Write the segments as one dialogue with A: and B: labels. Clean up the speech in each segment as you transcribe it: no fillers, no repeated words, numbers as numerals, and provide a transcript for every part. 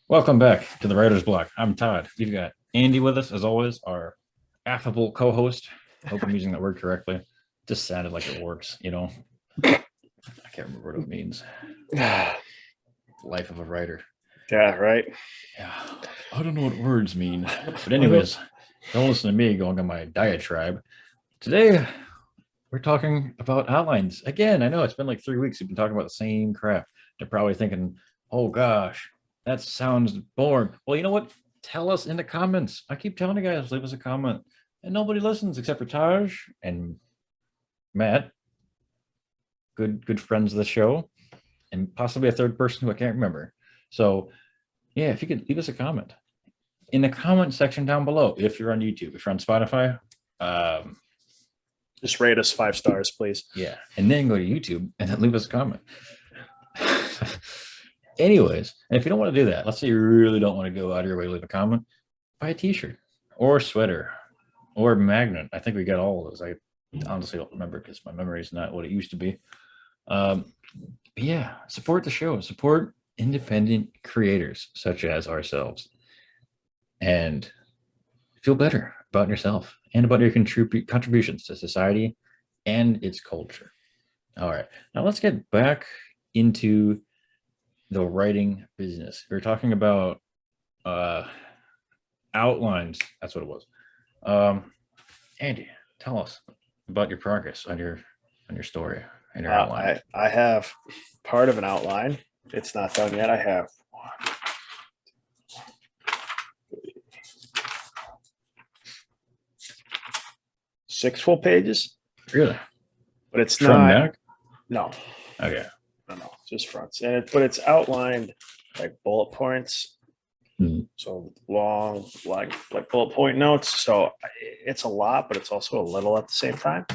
A: Welcome back to the Writer's Block. I'm Todd. We've got Andy with us, as always, our affable co-host. Hope I'm using that word correctly. Just sounded like it works, you know. I can't remember what it means. Life of a writer.
B: Yeah, right.
A: Yeah. I don't know what words mean. But anyways, don't listen to me going on my diatribe. Today, we're talking about outlines. Again, I know it's been like 3 weeks. We've been talking about the same crap. They're probably thinking, oh gosh, that sounds boring. Well, you know what? Tell us in the comments. I keep telling you guys, leave us a comment. And nobody listens except for Taj and Matt, good friends of the show, and possibly a third person who I can't remember. So yeah, if you could leave us a comment in the comment section down below, if you're on YouTube, if you're on Spotify,
B: Just rate us 5 stars, please.
A: yeah, and then go to YouTube and then leave us a comment. Anyways, and if you don't want to do that, let's say you really don't want to go out of your way to leave a comment, buy a t-shirt or a sweater or a magnet. I think we got all of those. I honestly don't remember because my memory is not what it used to be. Yeah, support the show, support independent creators such as ourselves, and feel better about yourself and about your contributions to society and its culture. All right, now let's get back into the writing business. We are talking about outlines. That's what it was. Andy, tell us about your progress on your story and your outline.
B: I have part of an outline. It's not done yet. I have 6 full pages,
A: Really?
B: but it's
A: Front and
B: not.
A: back?
B: No,
A: Okay.
B: no, just fronts. But it's outlined like bullet points. So long, like bullet point notes. So it's a lot, but it's also a little at the same time.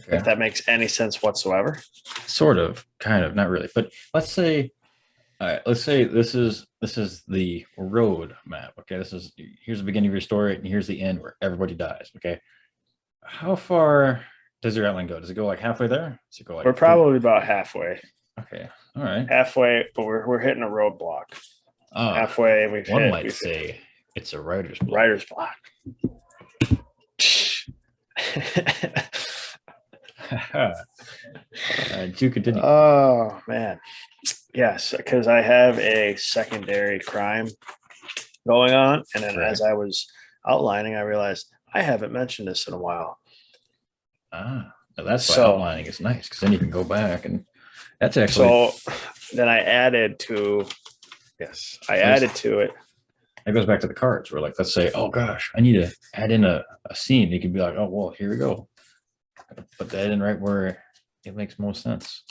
A: Okay.
B: If that makes any sense whatsoever.
A: Sort of, kind of, not really. But let's say, all right, let's say this is the road map. Okay, here's the beginning of your story, and here's the end where everybody dies. Okay, how far does your outline go? Does it go like halfway there? Does it go like
B: We're probably about halfway.
A: Okay, all right.
B: Halfway, but we're hitting a roadblock. Halfway,
A: one might say it's a writer's block.
B: Writer's block.
A: To continue.
B: Oh man, yes, because I have a secondary crime going on, and then as I was outlining, I realized I haven't mentioned this in a while.
A: That's why outlining is nice, because then you can go back, and that's actually.
B: So then I added to. Yes, I added to it.
A: It goes back to the cards where, like, let's say, oh gosh, I need to add in a scene. You could be like, oh, well, here we go. Put that in right where it makes most sense.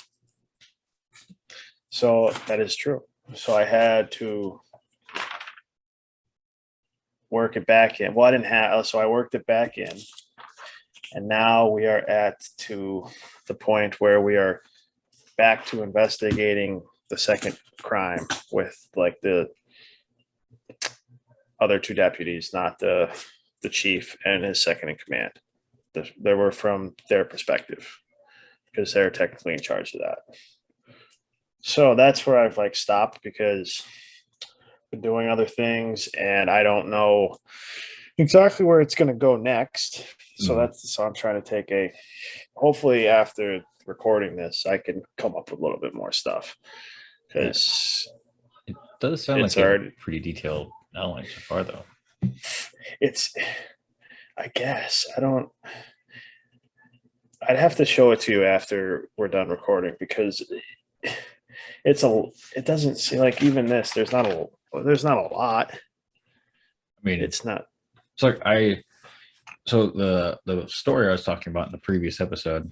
B: So that is true. So I had to work it back in. Well, I didn't have, so I worked it back in. And now we are to the point where we are back to investigating the second crime with like the other 2 deputies, not the chief and his second in command. They were from their perspective because they're technically in charge of that. So that's where I've like stopped because I'm doing other things and I don't know exactly where it's going to go next. So so I'm trying to take hopefully after recording this, I can come up with a little bit more stuff. Because
A: it does sound like a pretty detailed outline so far, though.
B: I guess I'd have to show it to you after we're done recording because it doesn't seem like even this. There's not a lot. I
A: mean,
B: it's not.
A: It's like so the story I was talking about in the previous episode,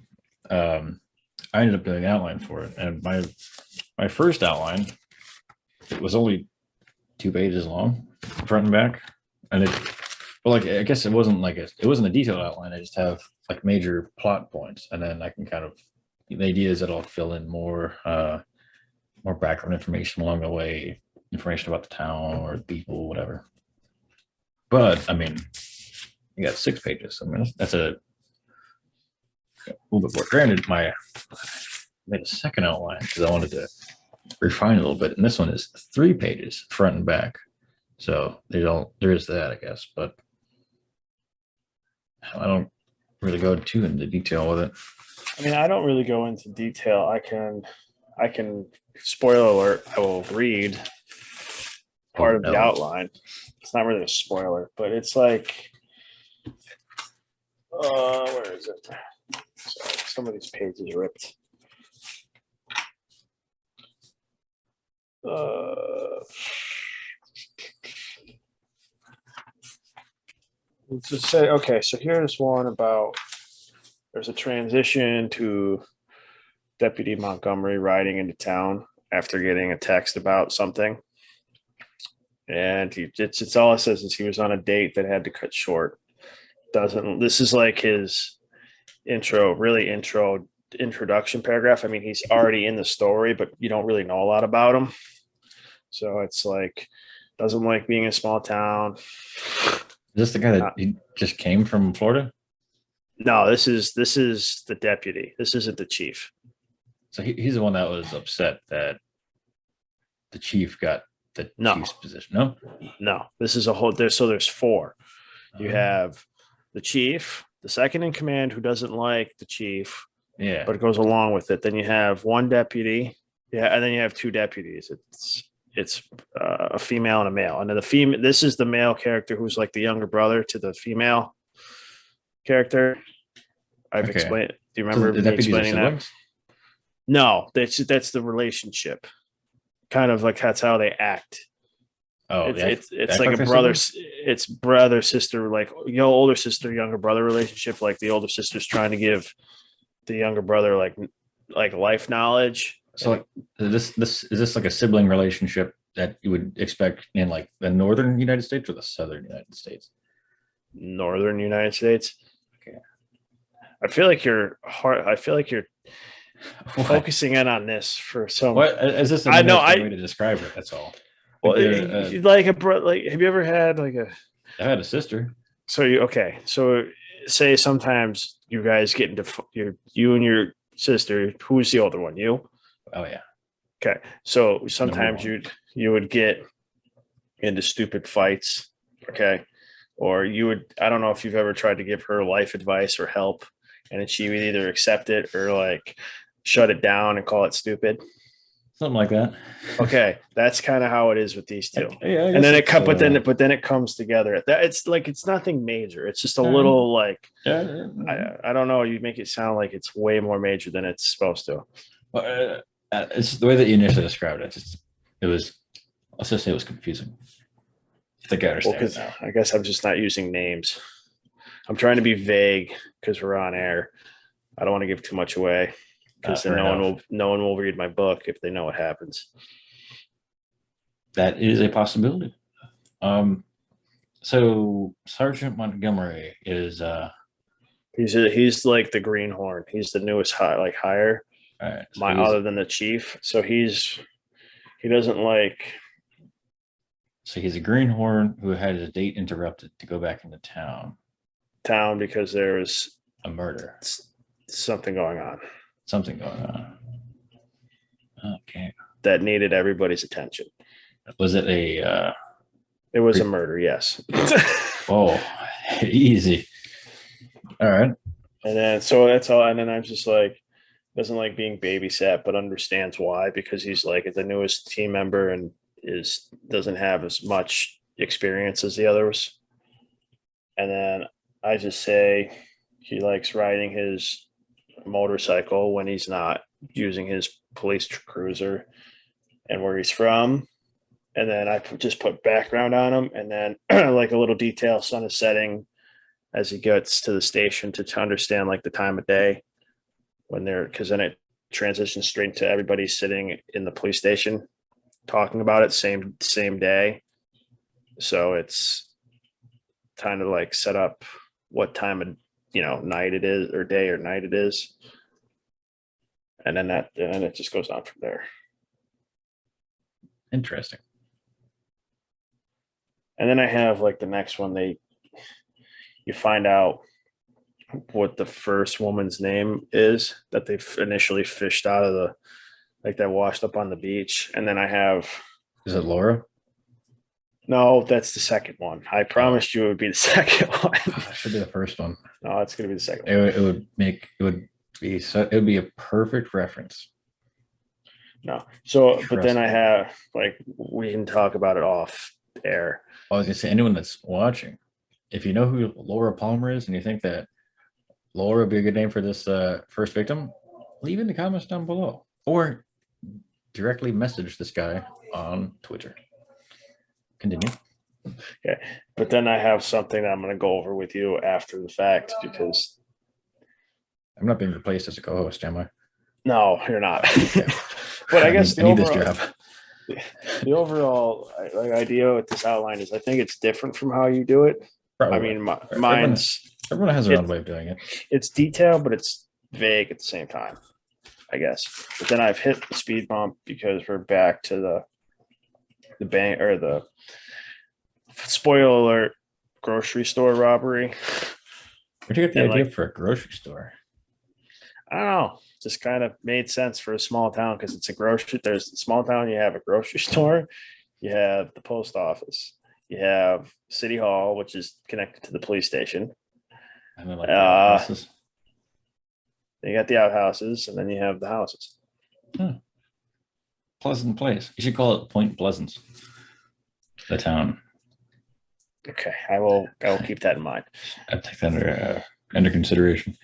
A: I ended up doing an outline for it, and my first outline, it was only 2 pages long, front and back, and I guess it wasn't a detailed outline. I just have like major plot points, and then I can kind of, the idea is that I'll fill in more background information along the way, information about the town or the people, whatever. But I mean, you got 6 pages. I mean, that's a little bit more. Granted, I made a second outline because I wanted to refine a little bit, and this one is 3 pages front and back. So there is that, I guess, but I don't really go too into detail with it.
B: I mean, I don't really go into detail. I can spoiler alert. I will read part
A: Oh
B: of the
A: no.
B: outline. It's not really a spoiler, but it's like, where is it? Sorry, some of these pages ripped. Let's just say, okay, so here's one about there's a transition to Deputy Montgomery riding into town after getting a text about something. And it's all it says is he was on a date that had to cut short. This is like his introduction paragraph. I mean, he's already in the story, but you don't really know a lot about him. So it's like, doesn't like being in a small town.
A: Is this the guy that he just came from Florida?
B: No, this is the deputy. This isn't the chief.
A: So he's the one that was upset that the chief got the chief's position.
B: No, this is a whole. There's four. You have the chief, the second in command, who doesn't like the chief, but it goes along with it. Then you have one deputy, and then you have two deputies. It's a female and a male, and then the female. This is the male character who's like the younger brother to the female character. I've explained. Do you remember me explaining that? No, that's the relationship. Kind of like that's how they act.
A: Oh,
B: it's like a brother. It's brother sister, like older sister, younger brother relationship. Like the older sister's trying to give the younger brother like life knowledge.
A: So like is this like a sibling relationship that you would expect in like the northern United States or the southern United States?
B: Northern United States.
A: Okay.
B: I feel like you're focusing in on this for some.
A: What is this? I know way to describe it. That's all.
B: Well, like a bro. Like, have you ever had like a?
A: I had a sister.
B: So So say sometimes you guys get into you and your sister. Who's the older one? You.
A: Oh yeah.
B: Okay. So sometimes you would get into stupid fights. Okay. Or you would. I don't know if you've ever tried to give her life advice or help, and she would either accept it or like shut it down and call it stupid.
A: Something like that.
B: Okay, that's kind of how it is with these two.
A: Yeah,
B: and then but then it comes together. It's like it's nothing major. It's just a little like I don't know. You make it sound like it's way more major than it's supposed to.
A: Well, it's the way that you initially described it. Let's just say it was confusing. I think I understand.
B: Well, I guess I'm just not using names. I'm trying to be vague because we're on air. I don't want to give too much away. Because then no one will read my book if they know what happens.
A: That is a possibility. So Sergeant Montgomery is
B: he's like the greenhorn. He's the newest hire.
A: Right, so
B: other than the chief. So he doesn't like.
A: So he's a greenhorn who had his date interrupted to go back into town.
B: Because there was
A: a murder.
B: Something going on.
A: Okay.
B: That needed everybody's attention.
A: Was it a?
B: It was a murder. Yes.
A: Oh, easy. All right.
B: And then so that's all. And then I'm just like, doesn't like being babysat, but understands why, because he's like the newest team member and doesn't have as much experience as the others. And then I just say he likes riding his motorcycle when he's not using his police cruiser and where he's from. And then I just put background on him and then like a little detail, sun is setting as he gets to the station to understand like the time of day when because then it transitions straight to everybody sitting in the police station talking about it same day. So it's kind of like set up what time of night it is or day or night it is. And then it just goes on from there.
A: Interesting.
B: And then I have like the next one, you find out what the first woman's name is that they initially fished out of that washed up on the beach. And then I have.
A: Is it Laura?
B: No, that's the second one. I promised you it would be the second one.
A: It should be the first one.
B: No, it's gonna be the second
A: It,
B: one.
A: it would make it would be so it would be a perfect reference.
B: No. So, but then
A: Trust
B: I
A: me.
B: have like we can talk about it off air.
A: I was gonna say anyone that's watching, if you know who Laura Palmer is and you think that Laura would be a good name for this first victim, leave in the comments down below or directly message this guy on Twitter. Continue.
B: Okay. But then I have something I'm gonna go over with you after the fact because
A: I'm not being replaced as a co-host, am I?
B: no, you're not.
A: Okay.
B: But I guess
A: I need this job.
B: the overall like idea with this outline is I think it's different from how you do it.
A: Probably.
B: I mean,
A: Everyone,
B: mine's
A: everyone has their own way of doing it.
B: it's detailed, but it's vague at the same time, I guess. But then I've hit the speed bump because we're back to the bank or the spoiler alert grocery store robbery.
A: Where'd you get the
B: And
A: idea
B: like
A: for a grocery store?
B: I don't know, just kind of made sense for a small town because it's a grocery. There's a small town. You have a grocery store, you have the post office, you have City Hall, which is connected to the police station.
A: And then like the outhouses.
B: You got the outhouses, and then you have the houses.
A: Pleasant place. You should call it Point Pleasance. The town.
B: Okay, I will keep that in mind.
A: I'd take that under consideration.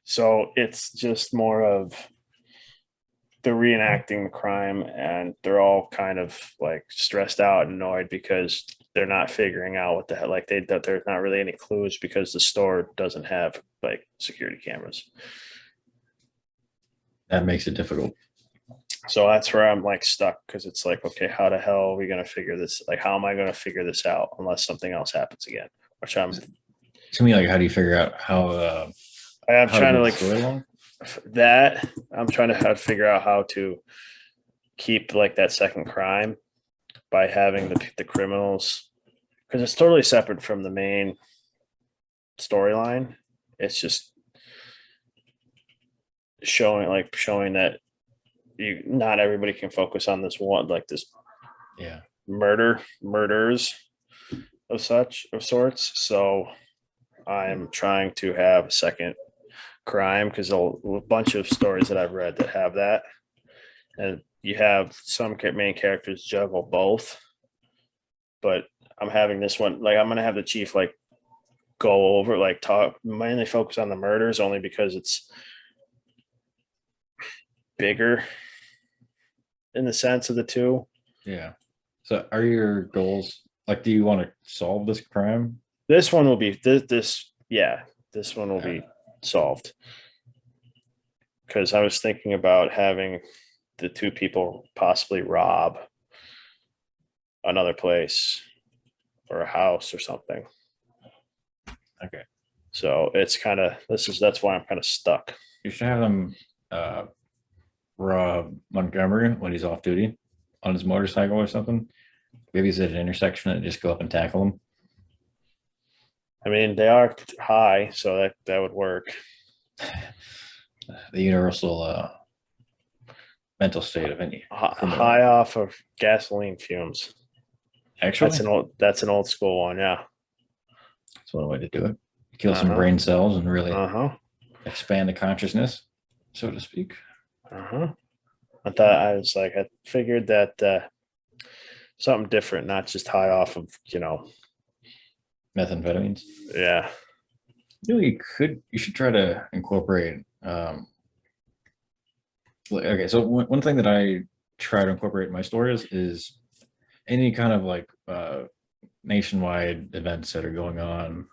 B: So it's just more of they're reenacting the crime, and they're all kind of like stressed out and annoyed because they're not figuring out what the hell. Like that there's not really any clues because the store doesn't have like security cameras.
A: That makes it difficult.
B: So that's where I'm like stuck because it's like, okay, how the hell are we going to figure this? Like, how am I going to figure this out unless something else happens again? Which
A: To me, like, how do you figure out how
B: I'm
A: how
B: trying to
A: move the
B: like
A: story along?
B: that. I'm trying to how to figure out how to keep like that second crime by having the criminals because it's totally separate from the main storyline. It's just showing that you not everybody can focus on this one like this
A: Yeah.
B: murders of sorts. So I'm trying to have a second crime because a bunch of stories that I've read that have that, and you have some main characters juggle both. But I'm having this one like I'm gonna have the chief like go over like talk mainly focus on the murders only because it's bigger in the sense of the two.
A: Yeah. So are your goals like do you want to solve this crime?
B: This one will be this one will be solved because I was thinking about having the two people possibly rob another place or a house or something.
A: Okay.
B: So it's kind of that's why I'm kind of stuck.
A: You should have them rob Montgomery when he's off duty on his motorcycle or something. Maybe he's at an intersection and just go up and tackle him.
B: I mean, they are high, so that would work.
A: The universal mental state of any criminal.
B: High off of gasoline fumes.
A: Actually,
B: that's an old school one. Yeah,
A: that's one way to do it. Kill some brain cells and really expand the consciousness, so to speak.
B: I thought I figured that something different, not just high off of
A: Methamphetamines.
B: Yeah.
A: You should try to incorporate. Okay, so one thing that I try to incorporate in my stories is any kind of like nationwide events that are going on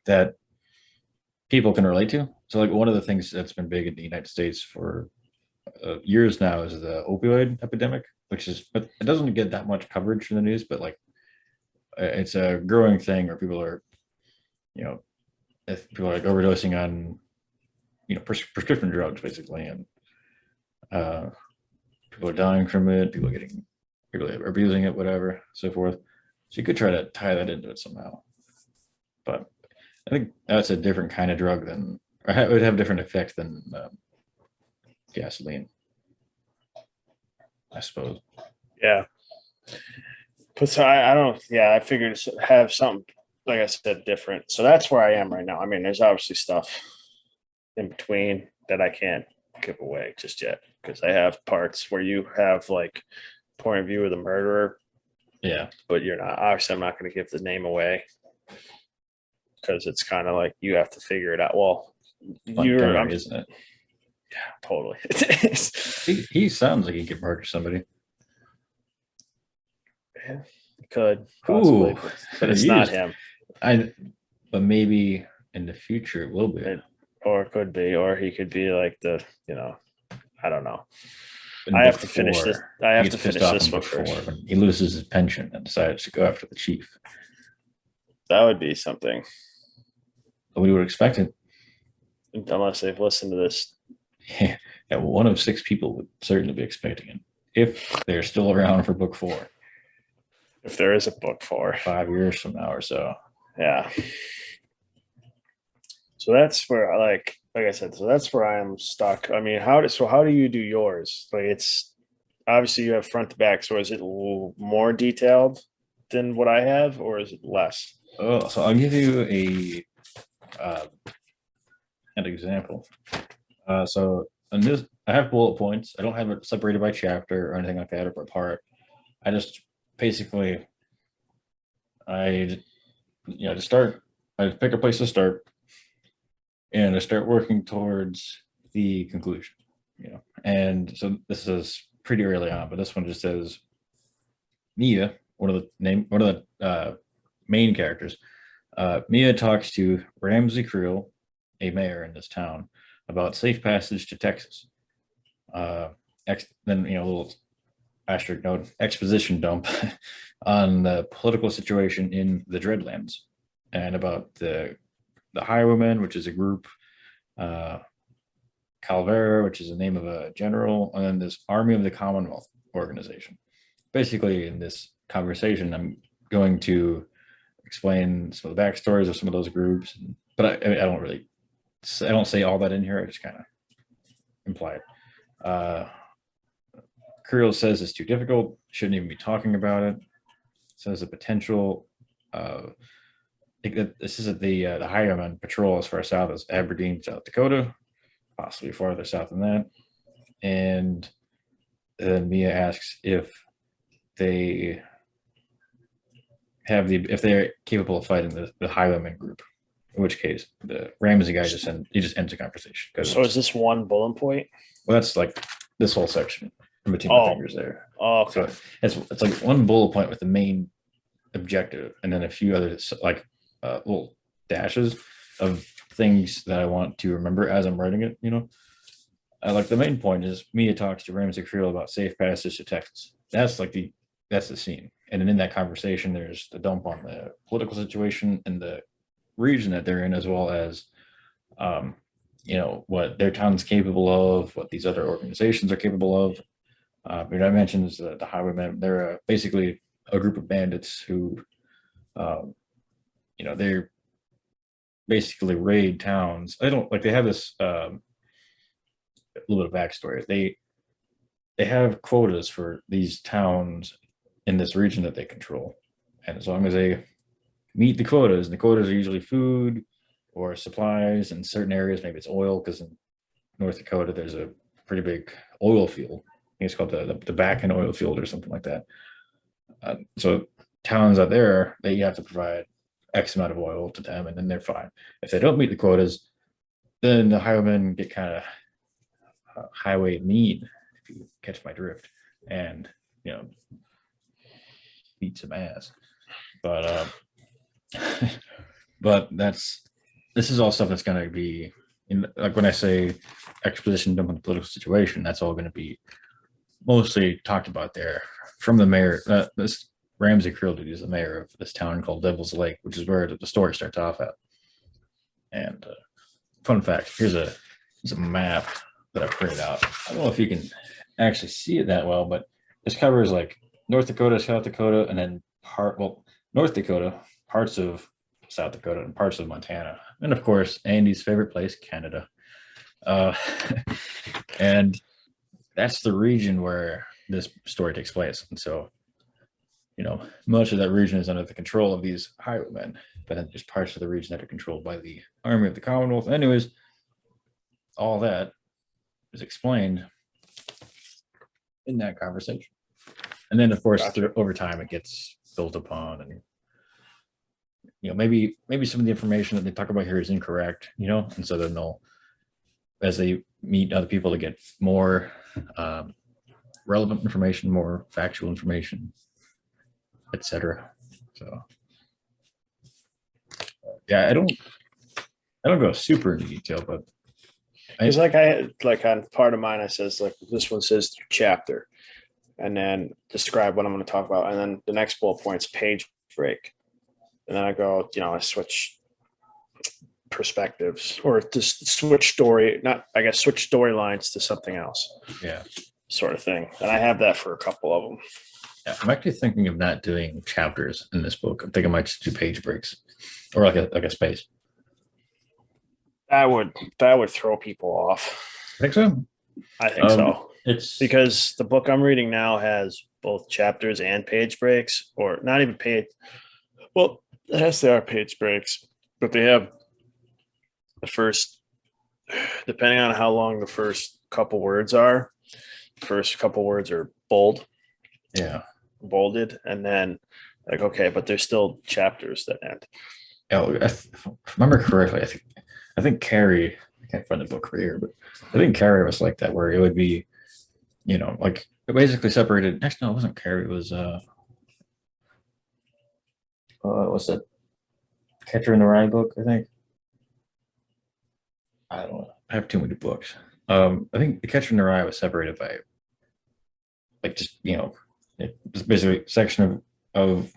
A: that people can relate to. So like one of the things that's been big in the United States for years now is the opioid epidemic, which is, but it doesn't get that much coverage in the news, but like it's a growing thing where people are, if people are like overdosing on, prescription drugs basically, and people are dying from it, people are abusing it, whatever, so forth. So you could try to tie that into it somehow. But I think that's a different kind of drug than, or it would have different effects than gasoline, I suppose.
B: Yeah. But so I don't, yeah, I figured to have something, like I said, different. So that's where I am right now. I mean, there's obviously stuff in between that I can't give away just yet because I have parts where you have like point of view of the murderer,
A: Yeah.
B: but you're not, obviously, I'm not going to give the name away because it's kind of like you have to figure it out. Well, you're, I'm
A: Montgomery, isn't it?
B: totally.
A: He sounds like he could murder somebody.
B: Could possibly,
A: Ooh,
B: but it's
A: you
B: not
A: just
B: him.
A: but maybe in the future it will be.
B: Or it could be, or he could be like I don't know.
A: In
B: I have
A: book
B: to finish this.
A: four,
B: I
A: he
B: have
A: gets
B: to
A: pissed
B: finish
A: off
B: this
A: in
B: one
A: book
B: first.
A: four when he loses his pension and decides to go after the chief.
B: That would be something,
A: We would expect it.
B: unless they've listened to this.
A: Yeah, one of six people would certainly be expecting it if they're still around for book four,
B: If there is a book for,
A: 5 years from now or so.
B: yeah. So that's where, like I said, so that's where I'm stuck. I mean, how do you do yours? Like, it's obviously you have front to back. So is it more detailed than what I have, or is it less?
A: Oh, so I'll give you an example. So in this, I have bullet points. I don't have it separated by chapter or anything like that or by part. I just basically, I to start, I pick a place to start, and I start working towards the conclusion. And so this is pretty early on, but this one just says Mia, one of the main characters. Mia talks to Ramsey Creel, a mayor in this town, about safe passage to Texas. Then a little asterisk note exposition dump on the political situation in the Dreadlands and about the Highwaymen, which is a group, Calvera, which is the name of a general, and then this Army of the Commonwealth organization. Basically, in this conversation, I'm going to explain some of the backstories of some of those groups, but I don't say all that in here. I just kind of imply it. Creel says it's too difficult, shouldn't even be talking about it. Says the potential. This is the Highwaymen patrol as far south as Aberdeen, South Dakota, possibly farther south than that. And then Mia asks if they if they're capable of fighting the Highwaymen group. In which case, the Ramsey guy just ends the conversation.
B: So is this one bullet point?
A: Well, that's like this whole section in between my fingers there.
B: Oh, okay.
A: So it's like one bullet point with the main objective, and then a few other like little dashes of things that I want to remember as I'm writing it. Like the main point is Mia talks to Ramsey Creel about safe passage to Texas. That's the scene, and then in that conversation, there's the dump on the political situation and the region that they're in, as well as what their town's capable of, what these other organizations are capable of. I mentioned is the Highwaymen. They're basically a group of bandits who, they're basically raid towns. They have this a little bit of backstory. They have quotas for these towns in this region that they control, and as long as they meet the quotas, and the quotas are usually food or supplies in certain areas. Maybe it's oil, because in North Dakota there's a pretty big oil field. I think it's called the Bakken oil field or something like that. So towns out there, you have to provide X amount of oil to them, and then they're fine. If they don't meet the quotas, then the highwaymen get kind of highway mean, if you catch my drift, and beat some ass. But but this is all stuff that's going to be like when I say exposition dump on the political situation, that's all going to be mostly talked about there from the mayor. This Ramsey Creel dude is the mayor of this town called Devil's Lake, which is where the story starts off at. And fun fact, here's a map that I printed out. I don't know if you can actually see it that well, but this covers like North Dakota, South Dakota, and then North Dakota, parts of South Dakota, and parts of Montana, and of course Andy's favorite place, Canada. And that's the region where this story takes place. And so, much of that region is under the control of these highwaymen, but then there's parts of the region that are controlled by the army of the Commonwealth. Anyways, all that is explained in that conversation. And then, of course,
B: Gotcha.
A: over time, it gets built upon, and maybe some of the information that they talk about here is incorrect, and so then they'll, as they meet other people, to get more relevant information, more factual information, etc. So, yeah, I don't go super into detail, but
B: It's like on part of mine, I says like this one says chapter, and then describe what I'm going to talk about, and then the next bullet point's page break, and then I go, I switch perspectives or just switch storylines to something else,
A: yeah,
B: sort of thing. And I have that for a couple of them.
A: yeah, I'm actually thinking of not doing chapters in this book. I think I might just do page breaks or like a space.
B: That would throw people off.
A: I think so.
B: I think so.
A: It's
B: Because the book I'm reading now has both chapters and page breaks, or not even page. Well, yes, they are page breaks, but they have the first, depending on how long the first couple words are, bolded, and then like, okay, but there's still chapters that end.
A: if I remember correctly, I think Carrie, I can't find the book for here, but I think Carrie was like that, where it would be, like basically separated. Actually, no, it wasn't Carrie. It was what's that? Catcher in the Rye book, I think. I don't know. I have too many books. I think the Catcher in the Rye was separated by, like, just just basically a section of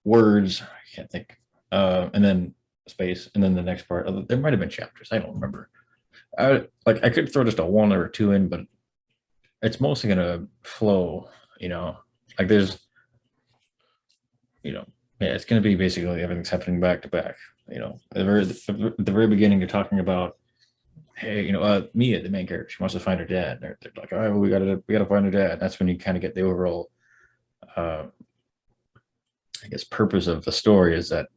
A: words. I can't think. And then space, and then the next part. There might have been chapters. I don't remember. I could throw just a one or two in, but it's mostly gonna flow. Like there's, yeah, it's gonna be basically everything's happening back to back. At the very beginning, you're talking about, hey, Mia, the main character, she wants to find her dad. They're like, all right, well, we gotta find her dad. That's when you kind of get the overall, I guess, purpose of the story is that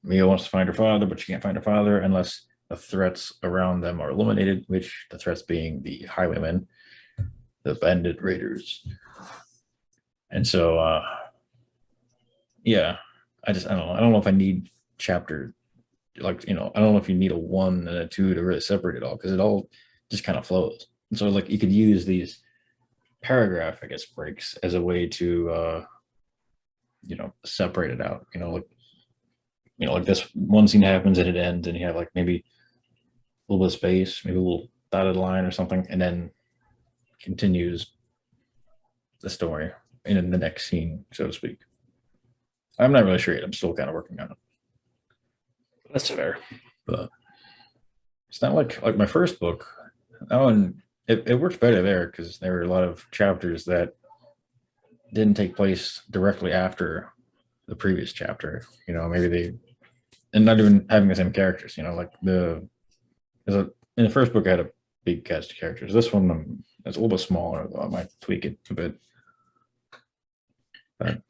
A: Mia wants to find her father, but she can't find her father unless the threats around them are eliminated, which the threats being the highwaymen, the bandit raiders. And so, yeah, I don't know. I don't know if I need chapter, like, I don't know if you need a one and a two to really separate it all, because it all just kind of flows. And so, like, you could use these paragraph, I guess, breaks as a way to, separate it out. Like this one scene happens and it ends, and you have like maybe a little bit of space, maybe a little dotted line or something, and then continues the story in the next scene, so to speak. I'm not really sure yet. I'm still kind of working on it.
B: That's fair.
A: But it's not like my first book. That one, it worked better there because there were a lot of chapters that didn't take place directly after the previous chapter. Maybe they, and not even having the same characters. Like in the first book I had a big cast of characters. This one is a little bit smaller, though I might tweak it a bit. But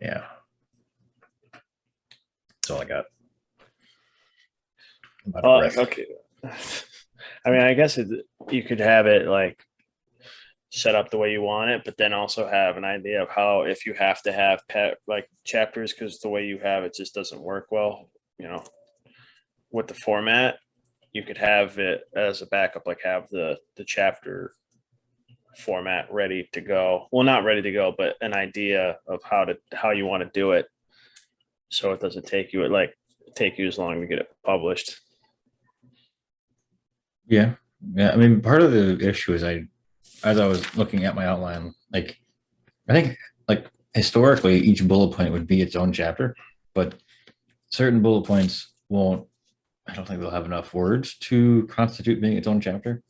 A: yeah, that's all I got.
B: Okay. I mean, I guess you could have it like set up the way you want it, but then also have an idea of how, if you have to have like chapters, because the way you have it just doesn't work well, with the format, you could have it as a backup, like have the chapter format ready to go. Well, not ready to go, but an idea of how you want to do it, so it doesn't take you as long to get it published.
A: Yeah. I mean, part of the issue is as I was looking at my outline, like, I think, like, historically each bullet point would be its own chapter, but certain bullet points won't. I don't think they'll have enough words to constitute being its own chapter,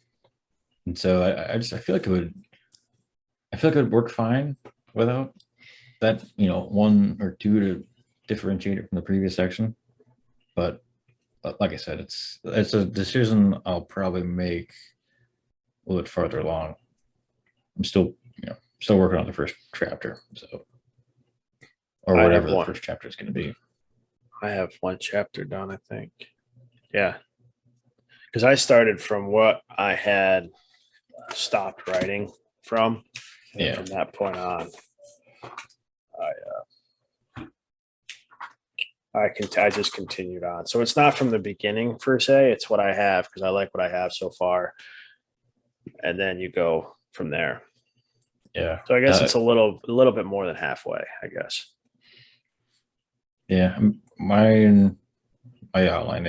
A: and so I feel like it would work fine without that, one or two to differentiate it from the previous section. But like I said, it's a decision I'll probably make a little bit farther along. I'm still still working on the first chapter, so or
B: I have
A: whatever the
B: one.
A: first chapter is going to be.
B: I have one chapter done, I think. Yeah. Because I started from what I had stopped writing from. And
A: Yeah.
B: from that point on, I just continued on. So it's not from the beginning per se. It's what I have because I like what I have so far. And then you go from there.
A: Yeah.
B: So I guess it's a little bit more than halfway, I guess.
A: Yeah. My outline,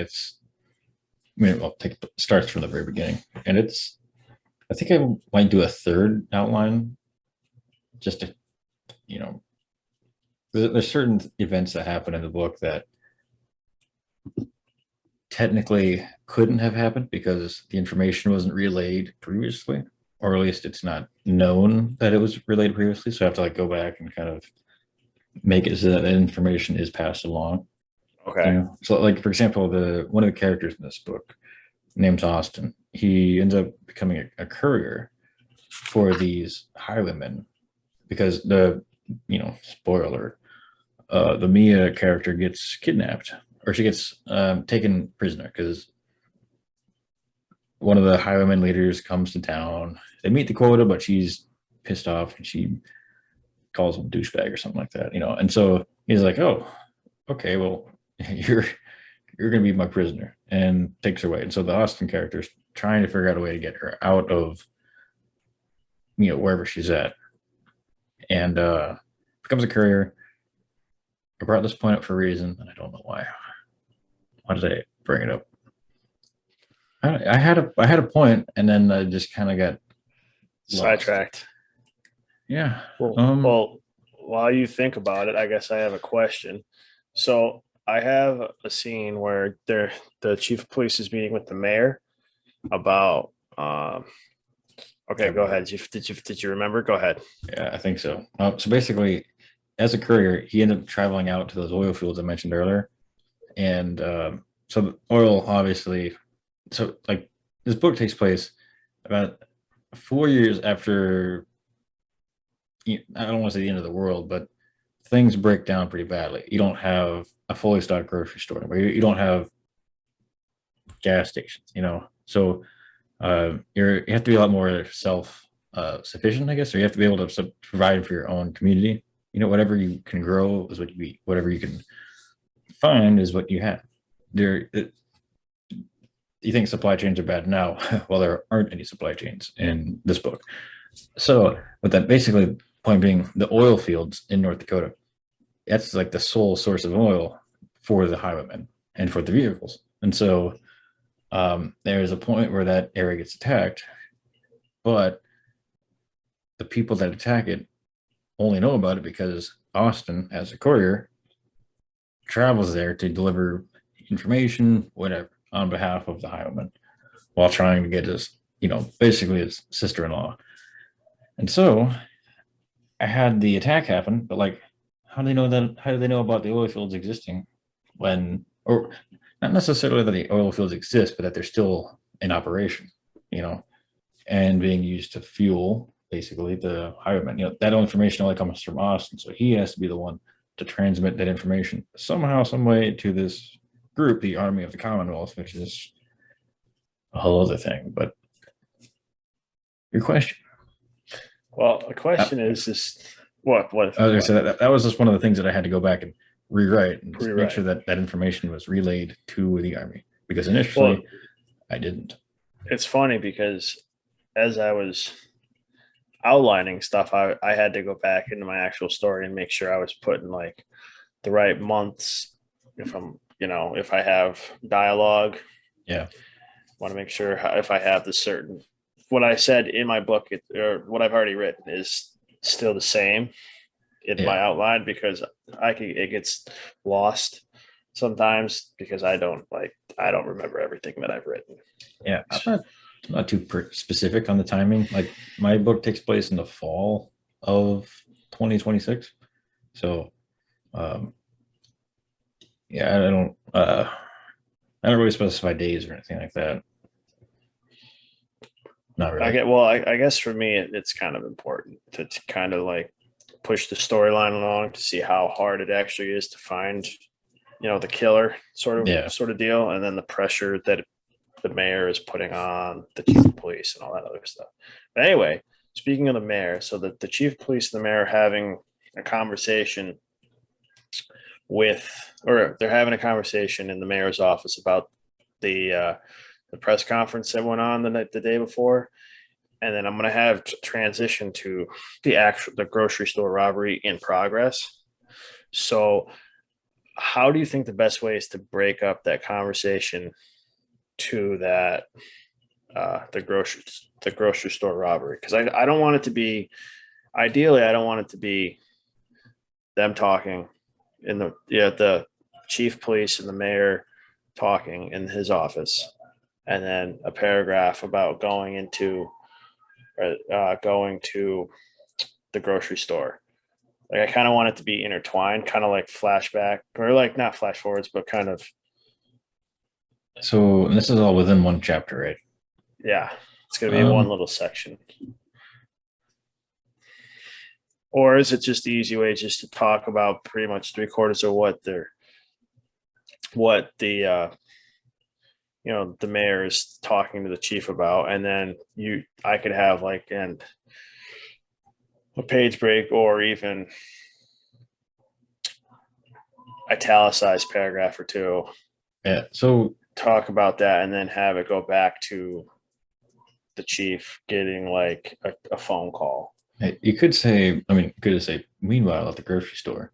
A: I'll take starts from the very beginning, and I think I might do a third outline just to, there's certain events that happen in the book that technically couldn't have happened because the information wasn't relayed previously, or at least it's not known that it was relayed previously. So I have to go back and kind of make it so that information is passed along.
B: Okay.
A: So for example, one of the characters in this book named Austin, he ends up becoming a courier for these highwaymen because spoiler, the Mia character gets kidnapped, or she gets taken prisoner because one of the highwayman leaders comes to town. They meet the quota, but she's pissed off and she calls him douchebag or something like that, And so he's like, "Oh, okay, well, you're gonna be my prisoner," and takes her away. And so the Austin character is trying to figure out a way to get her out of wherever she's at, and becomes a courier. I brought this point up for a reason, and I don't know why. Why did I bring it up? I had a point, and then I just kind of got lost.
B: Sidetracked.
A: Yeah.
B: Well, while you think about it, I guess I have a question. So I have a scene where the chief of police is meeting with the mayor about. Okay, go ahead. Did you remember? Go ahead.
A: Yeah, I think so. So basically, as a courier, he ended up traveling out to those oil fields I mentioned earlier, and so the oil, obviously. So this book takes place about 4 years after. I don't want to say the end of the world, but things break down pretty badly. You don't have a fully stocked grocery store anymore. You don't have gas stations, So you have to be a lot more self sufficient, I guess, or you have to be able to provide for your own community. Whatever you can grow is what you eat. Whatever you can find is what you have. You think supply chains are bad now? Well, there aren't any supply chains in this book. So, but that basically point being, the oil fields in North Dakota, that's like the sole source of oil for the highwaymen and for the vehicles. And so there's a point where that area gets attacked, but the people that attack it only know about it because Austin, as a courier, travels there to deliver information, whatever, on behalf of the highwayman while trying to get his, basically his sister-in-law. And so I had the attack happen, but how do they know that? How do they know about the oil fields existing or not necessarily that the oil fields exist, but that they're still in operation, and being used to fuel basically the highwayman. That information only comes from Austin, so he has to be the one to transmit that information somehow, some way to this group, the Army of the Commonwealth, which is a whole other thing. But your question.
B: Well, the question is just what?
A: I was going to say that was just one of the things that I had to go back and rewrite and make sure that that information was relayed to the Army, because initially I didn't.
B: It's funny because as I was outlining stuff, I had to go back into my actual story and make sure I was putting the right months. If I have dialogue,
A: yeah,
B: want to make sure if I have what I said in my book or what I've already written is still the same in my outline, because it gets lost sometimes because I don't remember everything that I've written.
A: Yeah, I'm not too specific on the timing. My book takes place in the fall of 2026, so yeah, I don't really specify days or anything like that. Not
B: I
A: really.
B: get well. I guess for me, it's kind of important to kind of like push the storyline along to see how hard it actually is to find, the killer
A: Yeah.
B: sort of deal, and then the pressure that the mayor is putting on the chief of police and all that other stuff. But anyway, speaking of the mayor, so the chief of police and the mayor are having a conversation or they're having a conversation in the mayor's office about the press conference that went on the day before, and then I'm going to have transition to the grocery store robbery in progress. So, how do you think the best way is to break up that conversation to that the grocery store robbery? Because I don't want it to be ideally I don't want it to be them talking in the chief police and the mayor talking in his office, and then a paragraph about going to the grocery store. Like I kind of want it to be intertwined, kind of like flashback or like not flash forwards, but kind of
A: So and this is all within one chapter, right?
B: yeah. It's gonna be one
A: Um,
B: little section. Or is it just the easy way just to talk about pretty much three-quarters of what the mayor is talking to the chief about, and then I could have like a page break or even italicized paragraph or two,
A: yeah. So
B: talk about that, and then have it go back to the chief getting like a phone call.
A: you could say, I mean, you could just say, meanwhile at the grocery store,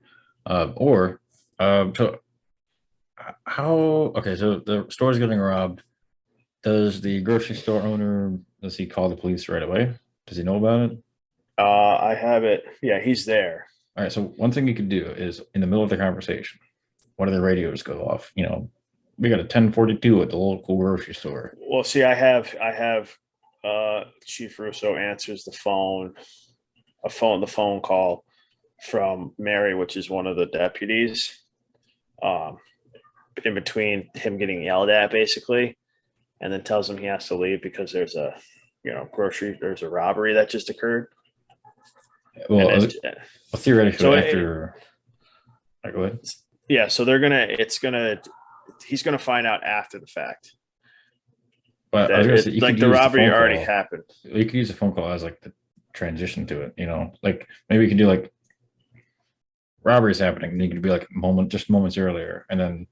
A: or so how? Okay, so the store's getting robbed. Does the grocery store owner does he call the police right away? Does he know about it?
B: I have it. Yeah, he's there.
A: All right. So one thing you could do is in the middle of the conversation, one of the radios go off. We got a 1042 at the local grocery store.
B: Well, see, I have Chief Russo answers the phone call from Mary, which is one of the deputies. Um, in between him getting yelled at, basically, and then tells him he has to leave because there's a robbery that just occurred, and
A: Well,
B: then
A: theoretically,
B: so it,
A: after I go ahead.
B: yeah, so he's gonna find out after the fact
A: But I was
B: that
A: gonna say you could
B: the
A: use the
B: robbery
A: phone
B: already
A: call.
B: happened.
A: You could use the phone call as like the transition to it. Like maybe you could do like robbery's happening, and you could be like just moments earlier, and then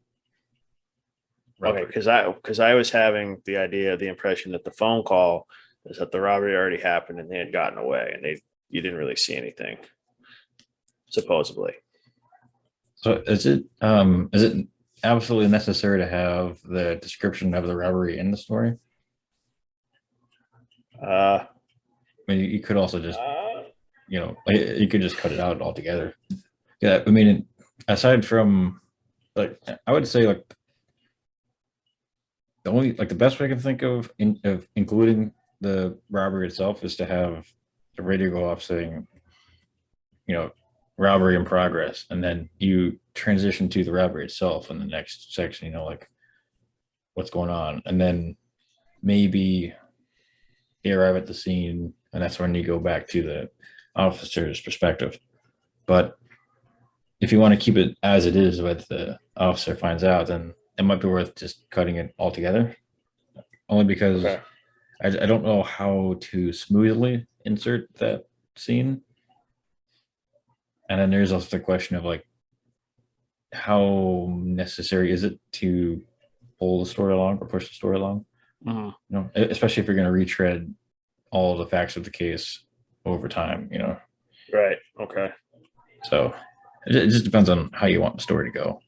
B: Okay,
A: robbery.
B: because I was having the impression that the phone call is that the robbery already happened and they had gotten away, and you didn't really see anything supposedly.
A: So is it absolutely necessary to have the description of the robbery in the story?
B: Uh,
A: I mean, you could also just
B: uh
A: like, you could just cut it out altogether. Yeah, I mean, aside from like, I would say like the only like the best way I can think of including the robbery itself is to have the radio go off saying, you know, robbery in progress, and then you transition to the robbery itself in the next section. Like what's going on, and then maybe they arrive at the scene, and that's when you go back to the officer's perspective. But if you want to keep it as it is, what the officer finds out, then it might be worth just cutting it altogether. Only because
B: okay.
A: I don't know how to smoothly insert that scene. And then there's also the question of like, how necessary is it to pull the story along or push the story along?
B: Mhm.
A: Especially if you're going to retread all the facts of the case over time.
B: Right. Okay.
A: So it just depends on how you want the story to go.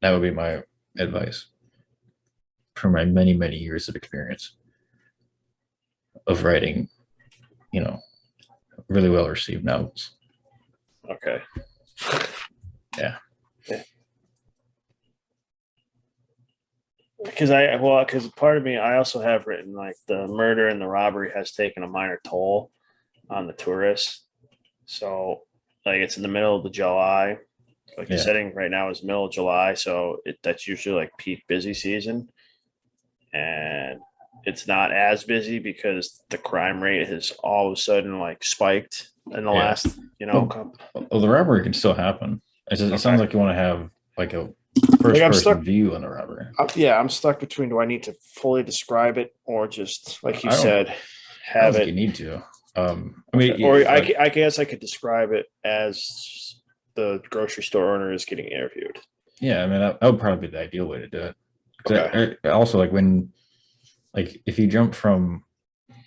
A: That would be my advice from my many, many years of experience of writing, you know, really well received novels.
B: Okay.
A: Yeah.
B: Because part of me, I also have written like the murder and the robbery has taken a minor toll on the tourists. So, like, it's in the middle of the July. Like the
A: Yeah.
B: setting right now is middle of July, so that's usually like peak busy season. And it's not as busy because the crime rate has all of a sudden like spiked in the
A: Yeah.
B: last,
A: Well, the robbery can still happen. It sounds like you want to have like a first
B: I'm
A: person
B: stuck.
A: view on the robbery.
B: Yeah, I'm stuck between do I need to fully describe it or just like you
A: I don't.
B: said,
A: I don't
B: have
A: think you
B: it.
A: need to. I
B: Okay.
A: mean,
B: Or
A: like,
B: I guess I could describe it as the grocery store owner is getting interviewed.
A: yeah. I mean, that would probably be the ideal way to do it. 'Cause
B: Okay.
A: also, like when, like, if you jump from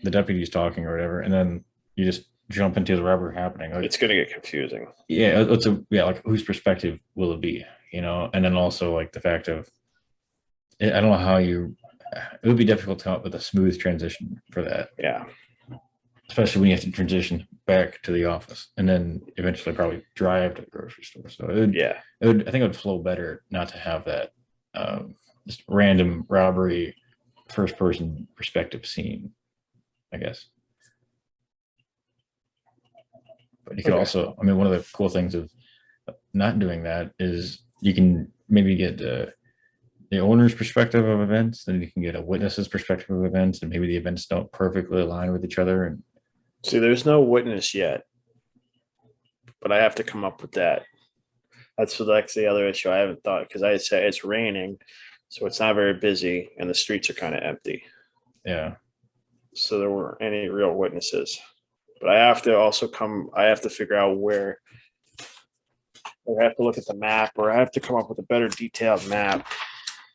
A: the deputies talking or whatever, and then you just jump into the robbery happening, like,
B: It's going to get confusing.
A: yeah, like whose perspective will it be, and then also like the fact of I don't know how you. It would be difficult to come up with a smooth transition for that,
B: Yeah.
A: especially when you have to transition back to the office and then eventually probably drive to the grocery store. So
B: Yeah.
A: I think it would flow better not to have that just random robbery first person perspective scene, I guess. But you could
B: Okay.
A: also, I mean, one of the cool things of not doing that is you can maybe get the owner's perspective of events, then you can get a witness's perspective of events, and maybe the events don't perfectly align with each other. And
B: See, there's no witness yet, but I have to come up with that. That's the other issue I haven't thought because I say it's raining, so it's not very busy and the streets are kind of empty.
A: yeah,
B: So there weren't any real witnesses. But I have to also I have to figure out where, or I have to look at the map, or I have to come up with a better detailed map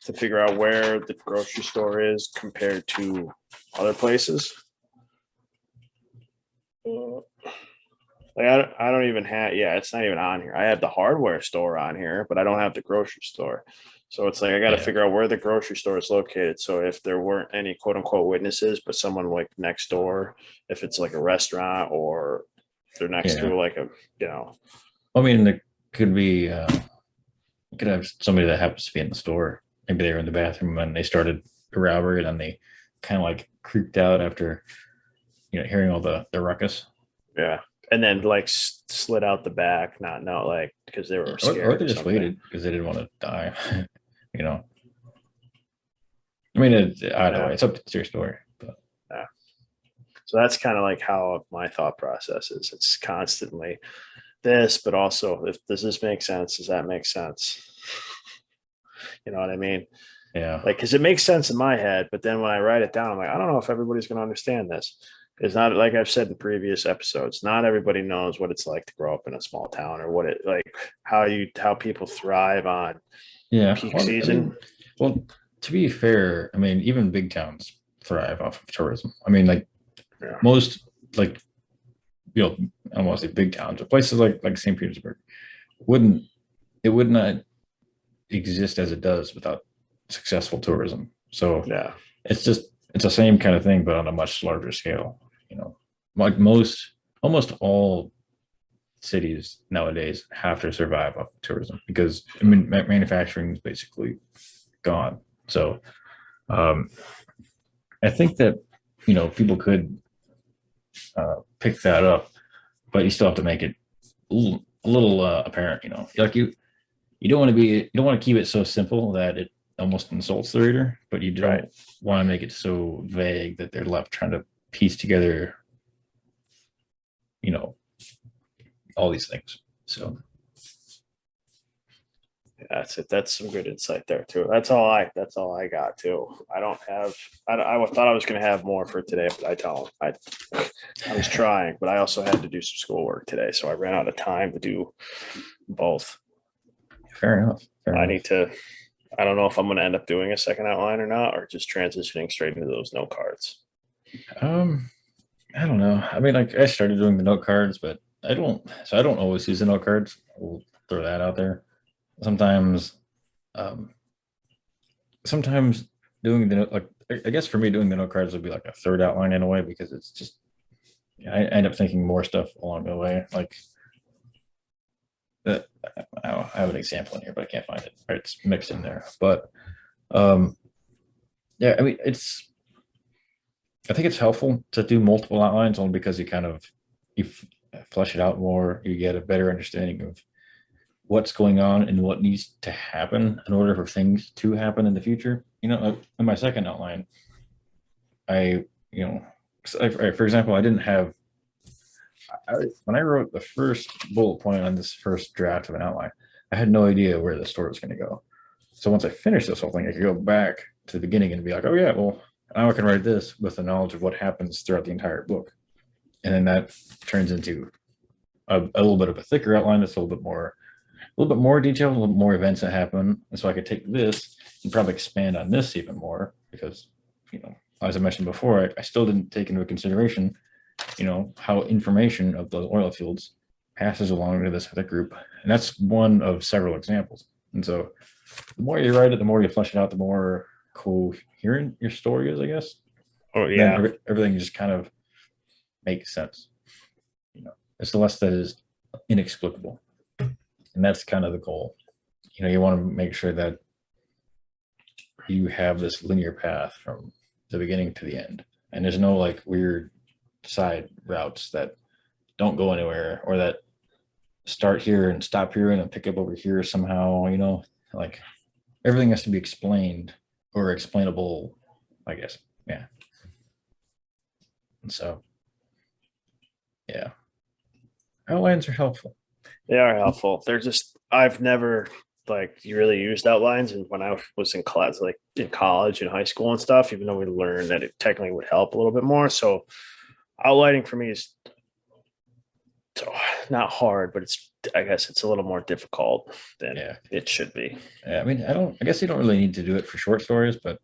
B: to figure out where the grocery store is compared to other places. Like I don't even have, yeah, it's not even on here. I have the hardware store on here, but I don't have the grocery store. So it's like I got to
A: yeah,
B: figure out where the grocery store is located. So if there weren't any quote unquote witnesses, but someone like next door, if it's like a restaurant or they're next
A: yeah.
B: to like a, you know,
A: I mean, there could be you could have somebody that happens to be in the store. Maybe they were in the bathroom when they started the robbery, and then they kind of like creeped out after hearing all the ruckus.
B: yeah, and then like slid out the back, not like because they were
A: Or
B: scared
A: they
B: or
A: just
B: something.
A: waited because they didn't want to die. you know, I mean, either way,
B: Yeah,
A: it's up to your story. But
B: yeah. So that's kind of like how my thought process is. It's constantly this, but also if does this make sense? Does that make sense? You know what I mean?
A: yeah,
B: Like, because it makes sense in my head, but then when I write it down, I'm like, I don't know if everybody's going to understand this. It's not like I've said in previous episodes. Not everybody knows what it's like to grow up in a small town or what it like how people thrive on
A: yeah.
B: peak
A: Well, I
B: season.
A: mean, well, to be fair, I mean, even big towns thrive off of tourism. I mean, like
B: Yeah,
A: most, like I don't want to say big towns, but places like St. Petersburg wouldn't it would not exist as it does without successful tourism. So
B: yeah,
A: it's the same kind of thing, but on a much larger scale. Like almost all cities nowadays have to survive off of tourism because I mean manufacturing is basically gone. So um, I think that people could pick that up, but you still have to make it a little apparent. Like you don't want to keep it so simple that it almost insults the reader, but you
B: right.
A: don't want to make it so vague that they're left trying to piece together, you know, all these things. So
B: That's it. That's some good insight there too. That's all I got too. I don't have. I thought I was going to have more for today, but I don't. I was trying, but I also had to do some schoolwork today, so I ran out of time to do both.
A: fair enough. Fair
B: I
A: enough.
B: need to. I don't know if I'm going to end up doing a second outline or not, or just transitioning straight into those note cards.
A: Um, I don't know. I mean, like I started doing the note cards, but I don't. So I don't always use the note cards. We'll throw that out there. Sometimes, um, sometimes doing the note, like I guess for me, doing the note cards would be like a third outline in a way because it's just I end up thinking more stuff along the way. Like that, I have an example in here, but I can't find it. It's mixed in there, but um, yeah, I mean, I think it's helpful to do multiple outlines only because you flesh it out more. You get a better understanding of what's going on and what needs to happen in order for things to happen in the future. In my second outline, I, you know, for example, I didn't have, when I wrote the first bullet point on this first draft of an outline, I had no idea where the story was going to go. So once I finished this whole thing, I could go back to the beginning and be like, oh yeah, well, now I can write this with the knowledge of what happens throughout the entire book. And then that turns into a little bit of a thicker outline that's a little bit more detailed, a little more events that happen. And so I could take this and probably expand on this even more because, as I mentioned before, I still didn't take into consideration, how information of those oil fields passes along to this other group. And that's one of several examples. And so the more you write it, the more you flesh it out, the more coherent your story is, I guess.
B: Oh yeah.
A: Then everything just kind of makes sense. It's the less that is inexplicable. And that's kind of the goal. You want to make sure that you have this linear path from the beginning to the end. And there's no like weird side routes that don't go anywhere or that start here and stop here and then pick up over here somehow, like everything has to be explained or explainable, I guess. Yeah. And so, yeah. Outlines are helpful.
B: They are helpful. They're just, I've never like really used outlines. And when I was in class, like in college and high school and stuff, even though we learned that it technically would help a little bit more. So outlining for me is not hard, but I guess it's a little more difficult than it should be.
A: Yeah, I mean, I guess you don't really need to do it for short stories, but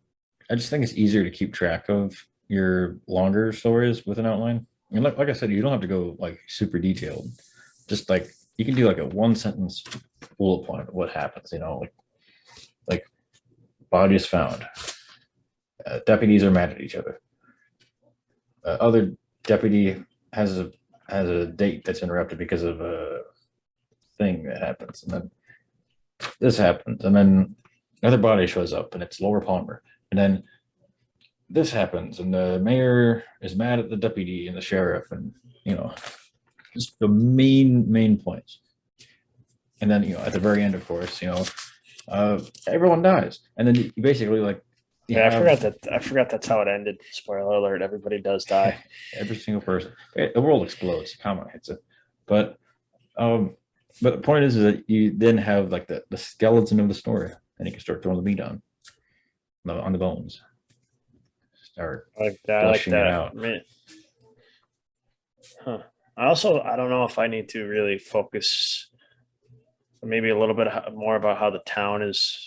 A: I just think it's easier to keep track of your longer stories with an outline. And like I said, you don't have to go like super detailed. Just like you can do like a one sentence bullet point of what happens, like body is found. Deputies are mad at each other. Other deputy has a date that's interrupted because of a thing that happens, and then this happens, and then another body shows up, and it's Laura Palmer, and then this happens, and the mayor is mad at the deputy and the sheriff, and just the main points. And then at the very end, of course, everyone dies, and then you basically like.
B: Yeah, I forgot that's how it ended. Spoiler alert: everybody does die.
A: Every single person. The world explodes. Comma hits it. But the point is that you then have like the skeleton of the story, and you can start throwing the meat on the bones. Start fleshing it out.
B: Huh. I don't know if I need to really focus maybe a little bit more about how the town is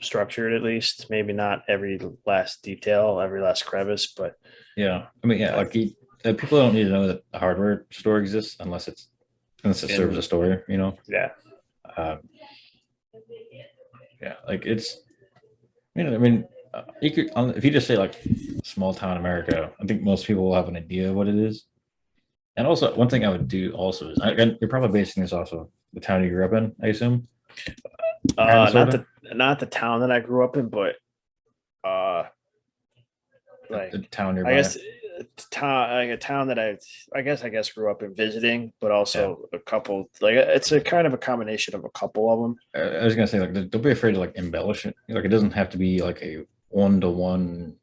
B: structured, at least. Maybe not every last detail, every last crevice, but
A: yeah. I mean, yeah, like people don't need to know that a hardware store exists unless it serves a story,
B: Yeah.
A: Yeah, like it's, you could, if you just say like small town America, I think most people will have an idea of what it is. And also, one thing I would do also is, you're probably basing this off of the town you grew up in, I assume.
B: Not the town that I grew up in, but like
A: the town nearby.
B: I guess a town that I guess grew up in visiting, but also a couple, like it's a kind of a combination of a couple of them.
A: I was gonna say, like, don't be afraid to like embellish it. Like, it doesn't have to be like a 1-to-1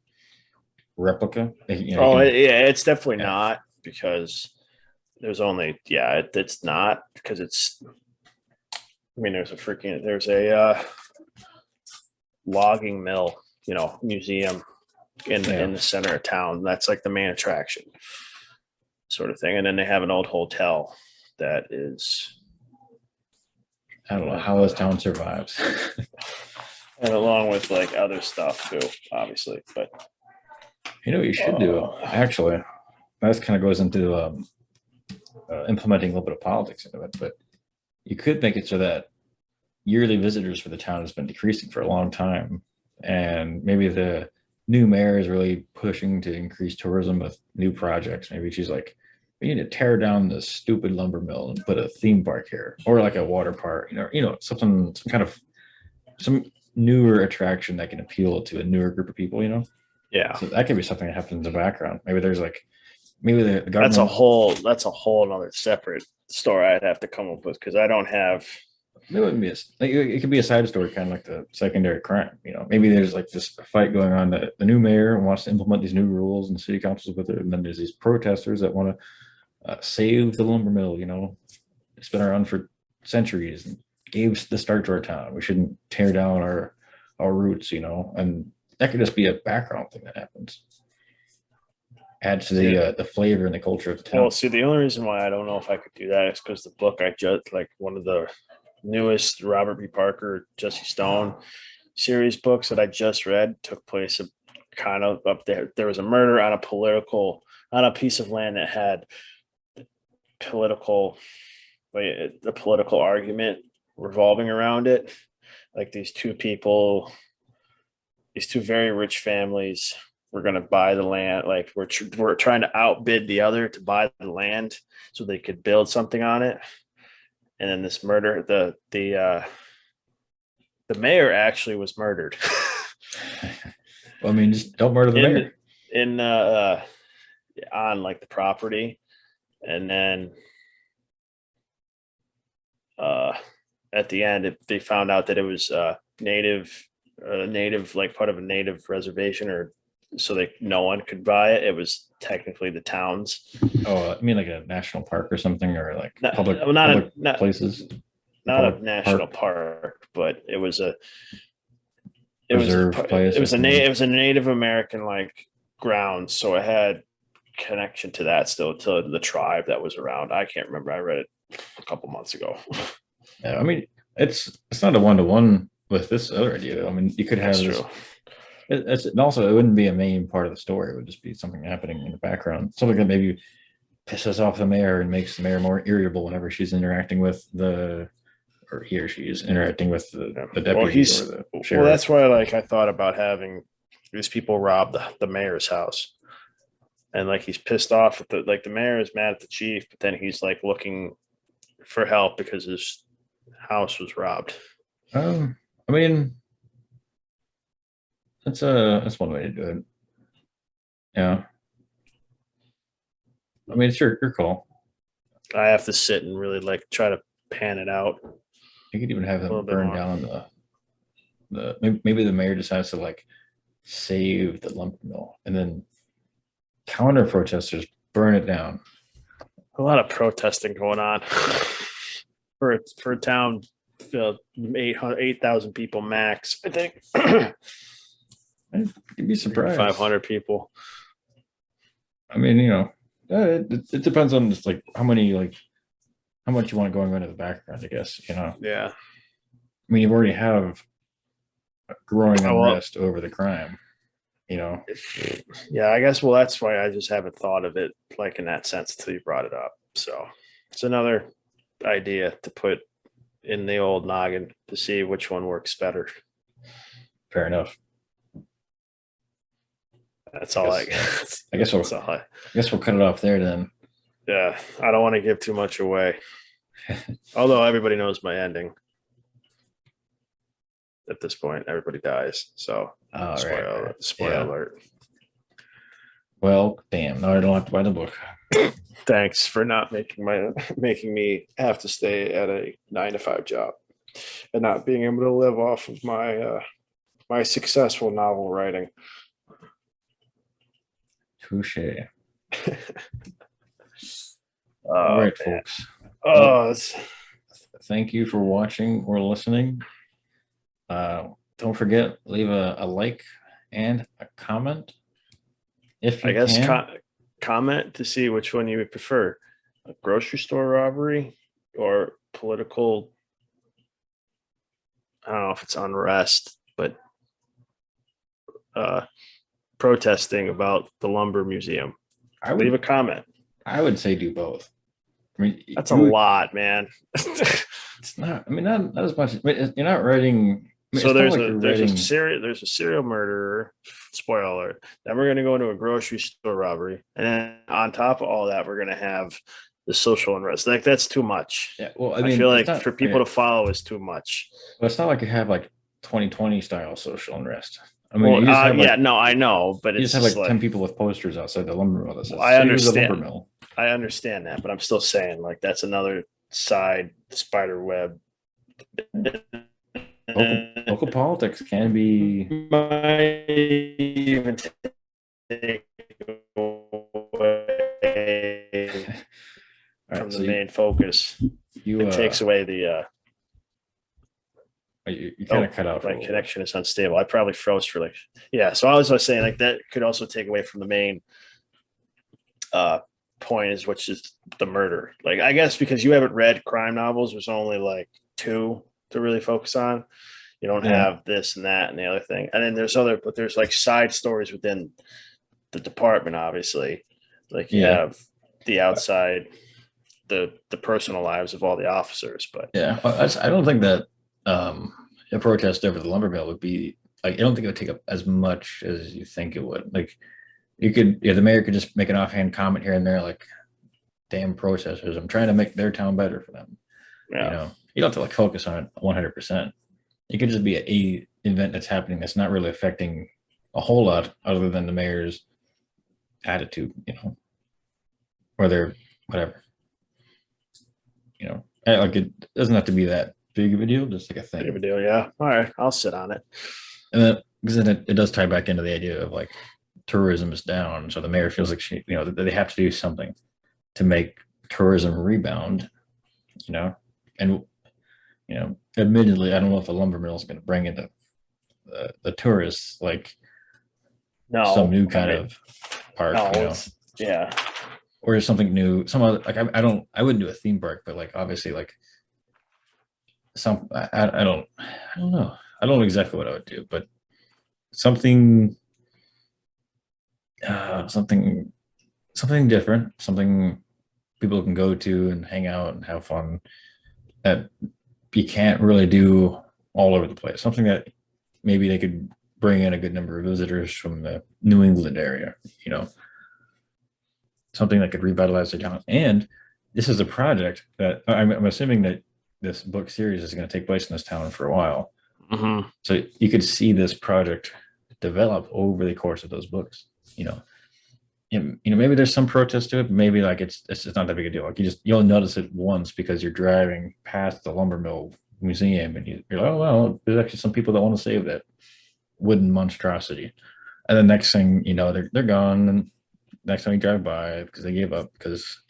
A: replica.
B: It's definitely not, because there's only it's not, because it's. I mean, there's a logging mill, museum in the center of town. That's like the main attraction, sort of thing. And then they have an old hotel that is.
A: I don't know how this town survives.
B: And along with like other stuff too, obviously. But
A: what you should do, actually, that kind of goes into implementing a little bit of politics into it, but you could make it so that yearly visitors for the town has been decreasing for a long time. And maybe the new mayor is really pushing to increase tourism with new projects. Maybe she's like, we need to tear down this stupid lumber mill and put a theme park here, or like a water park, some newer attraction that can appeal to a newer group of people,
B: Yeah.
A: So that could be something that happens in the background. Maybe there's like, maybe the government.
B: That's a whole other separate story I'd have to come up with, because I don't have
A: it wouldn't be it could be a side story, kind of like the secondary crime. Maybe there's like this fight going on. The new mayor wants to implement these new rules, and city councils with it, and then there's these protesters that want to save the lumber mill. It's been around for centuries and gave the start to our town. We shouldn't tear down our roots. And that could just be a background thing that happens. Adds to the flavor and the culture of the town.
B: Well, see, the only reason why I don't know if I could do that is because the book I just like one of the newest Robert B. Parker, Jesse Stone series books that I just read took place kind of up there. There was a murder on a piece of land that had political, the political argument revolving around it. Like these two very rich families were going to buy the land. Like we're trying to outbid the other to buy the land so they could build something on it. And then this murder, the mayor actually was murdered.
A: Well, I mean, just don't murder the mayor.
B: On like the property. And then at the end, they found out that it was native, like part of a native reservation, or so no one could buy it. It was technically the town's.
A: Oh, I mean like a national park or something, or like
B: not
A: places.
B: Not a national park, but it was a
A: place.
B: It was a Native American like ground, so it had connection to that still, to the tribe that was around. I can't remember. I read it a couple months ago.
A: Yeah, I mean, it's not a one-to-one with this other idea. I mean, you could have this. And also, it wouldn't be a main part of the story. It would just be something happening in the background, something that maybe pisses off the mayor and makes the mayor more irritable whenever she's interacting with or he or she is interacting with the deputy or the sheriff.
B: Well, that's why, like, I thought about having these people rob the mayor's house, and like he's pissed off at the mayor is mad at the chief, but then he's like looking for help because his house was robbed.
A: I mean, that's one way to do it. Yeah. I mean, it's your call.
B: I have to sit and really like try to pan it out.
A: You could even have them burn down maybe the mayor decides to like save the lumber mill, and then counter protesters burn it down.
B: A lot of protesting going on for a town filled 8,000 people max, I think.
A: You'd be surprised.
B: 500 people.
A: I mean, it depends on just like how much you want going on in the background, I guess.
B: Yeah.
A: I mean, you already have growing unrest over the crime.
B: Yeah, I guess. Well, that's why I just haven't thought of it like in that sense until you brought it up. So it's another idea to put in the old noggin to see which one works better.
A: Fair enough.
B: That's all I
A: guess we'll cut it off there then.
B: Yeah, I don't want to give too much away. Although everybody knows my ending. At this point, everybody dies. So spoiler alert.
A: Well, damn. Now I don't have to buy the book.
B: Thanks for not making me have to stay at a 9-to-5 job and not being able to live off of my successful novel writing.
A: Touche.
B: All
A: right, folks. Thank you for watching or listening. Don't forget, leave a like and a comment. If you
B: comment to see which one you would prefer: a grocery store robbery or political. I don't know if it's unrest, but protesting about the lumber museum. Leave a comment.
A: I would say do both. I mean,
B: that's a lot, man.
A: It's not. I mean, not as much. You're not writing.
B: So there's a serial murderer. Spoiler alert. Then we're going to go into a grocery store robbery, and then on top of all that, we're going to have the social unrest. Like that's too much.
A: Yeah. Well, I
B: feel like for people to follow is too much.
A: Well, it's not like you have like 2020 style social unrest. I mean,
B: I know, but
A: you just have like 10 people with posters outside the lumber mill. That says,
B: I understand. The lumber mill. I understand that, but I'm still saying like that's another side spider web
A: Local politics can be.
B: might even take away
A: All
B: from
A: right,
B: the
A: so
B: main focus.
A: you
B: It takes away the
A: you kind of cut out for a
B: my
A: little bit.
B: connection is unstable. I probably froze for like, yeah. So I was saying like that could also take away from the main point is which is the murder. Like I guess because you haven't read crime novels, there's only like two to really focus on. You don't
A: Yeah.
B: have this and that and the other thing. And then there's like side stories within the department, obviously. Like you
A: Yeah.
B: have the outside, the personal lives of all the officers. But
A: Yeah, I don't think that a protest over the lumber mill would be like. I don't think it would take up as much as you think it would. Like you could, yeah, the mayor could just make an offhand comment here and there, like, "Damn protesters! I'm trying to make their town better for them." You
B: yeah,
A: know, you don't have to like focus on it 100%. It could just be a event that's happening that's not really affecting a whole lot other than the mayor's attitude. You know, or their whatever. You know, like it doesn't have to be that big of a deal, just like a
B: big of a
A: thing.
B: deal. Yeah. All right. I'll sit on it.
A: And then because then it does tie back into the idea of like tourism is down, so the mayor feels like she, you know, that they have to do something to make tourism rebound. You know, and you know, admittedly, I don't know if a lumber mill is going to bring in the tourists like some
B: No,
A: new
B: I
A: kind
B: mean,
A: of park,
B: no,
A: you know,
B: it's, yeah.
A: or something new. Some other like I wouldn't do a theme park, but like obviously like some I don't know. I don't know exactly what I would do, but something something something different, something people can go to and hang out and have fun that you can't really do all over the place. Something that maybe they could bring in a good number of visitors from the New England area, you know, something that could revitalize the town. And this is a project that I'm assuming that this book series is going to take place in this town for a while.
B: Mm-hmm.
A: So you could see this project develop over the course of those books, you know. You know, maybe there's some protest to it. Maybe like it's just not that big a deal. Like you'll notice it once because you're driving past the lumber mill museum and you're like, oh well, there's actually some people that want to save that wooden monstrosity. And the next thing you know, they're gone. And next time you drive by because they gave up because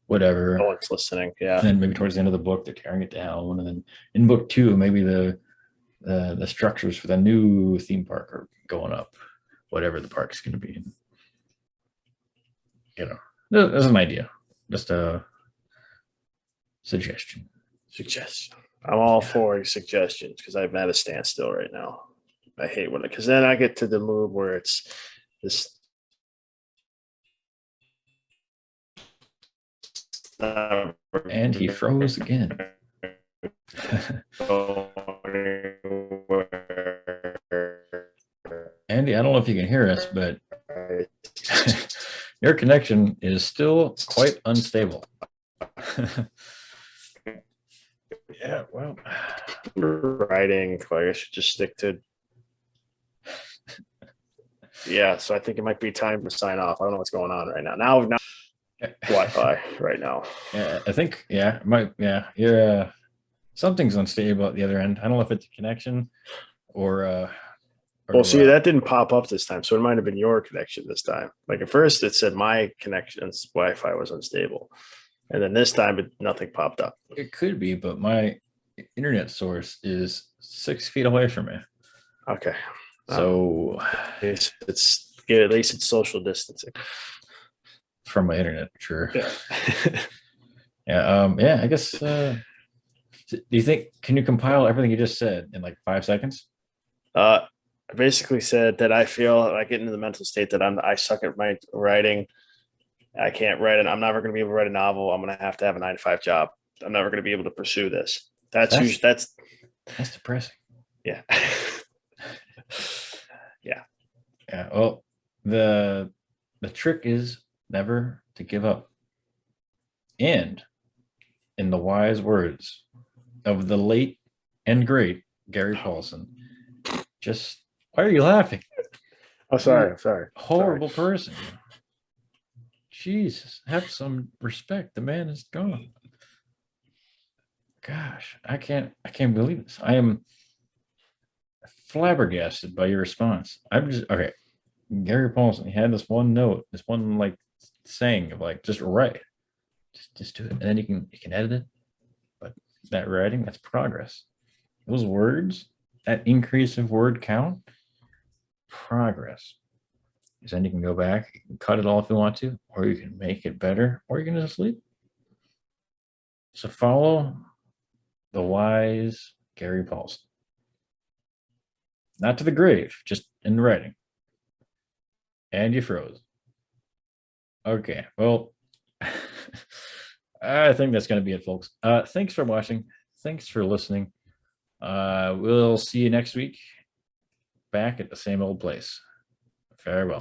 A: whatever.
B: No one's listening. Yeah.
A: And then maybe towards the end of the book, they're tearing it down. And then in book two, maybe the structures for the new theme park are going up, whatever the park's going to be. You know, that's an idea, just a suggestion.
B: Suggestion. I'm all
A: Yeah.
B: for suggestions because I'm at a standstill right now. I hate when because then I get to the mood where it's this.
A: And he froze again. Andy, I don't know if you can hear us, but your connection is still quite unstable. Yeah, well,
B: writing. Like I should just stick to. Yeah, so I think it might be time to sign off. I don't know what's going on right now. Now Wi-Fi right now.
A: Yeah, I think you're something's unstable at the other end. I don't know if it's a connection or
B: Well, see, that didn't pop up this time, so it might have been your connection this time. Like at first, it said my connection's Wi-Fi was unstable, and then this time, nothing popped up.
A: It could be, but my internet source is 6 feet away from me.
B: Okay,
A: so
B: it's good. At least it's social distancing
A: from my internet, sure.
B: Yeah.
A: Yeah. I guess. Do you think can you compile everything you just said in like 5 seconds?
B: I basically said that I feel I get into the mental state that I suck at my writing. I can't write it. I'm never going to be able to write a novel. I'm going to have a 9-to-5 job. I'm never going to be able to pursue this. That's
A: depressing.
B: Yeah.
A: Yeah. Well, the trick is never to give up. And in the wise words of the late and great Gary Paulson, just why are you laughing?
B: Oh, sorry. I'm sorry.
A: Horrible person. Jesus, have some respect. The man is gone. Gosh, I can't believe this. I am flabbergasted by your response. I'm just okay. Gary Paulson, he had this one note, this one like saying of like just write. Just do it. And then you can edit it. But that writing, that's progress. Those words, that increase of word count, progress. Because then you can go back, you can cut it all if you want to, or you can make it better, or you can just leave. So follow the wise Gary Paulson. Not to the grave, just in the writing. And you froze. Okay, well, I think that's going to be it, folks. Thanks for watching. Thanks for listening. We'll see you next week back at the same old place. Farewell.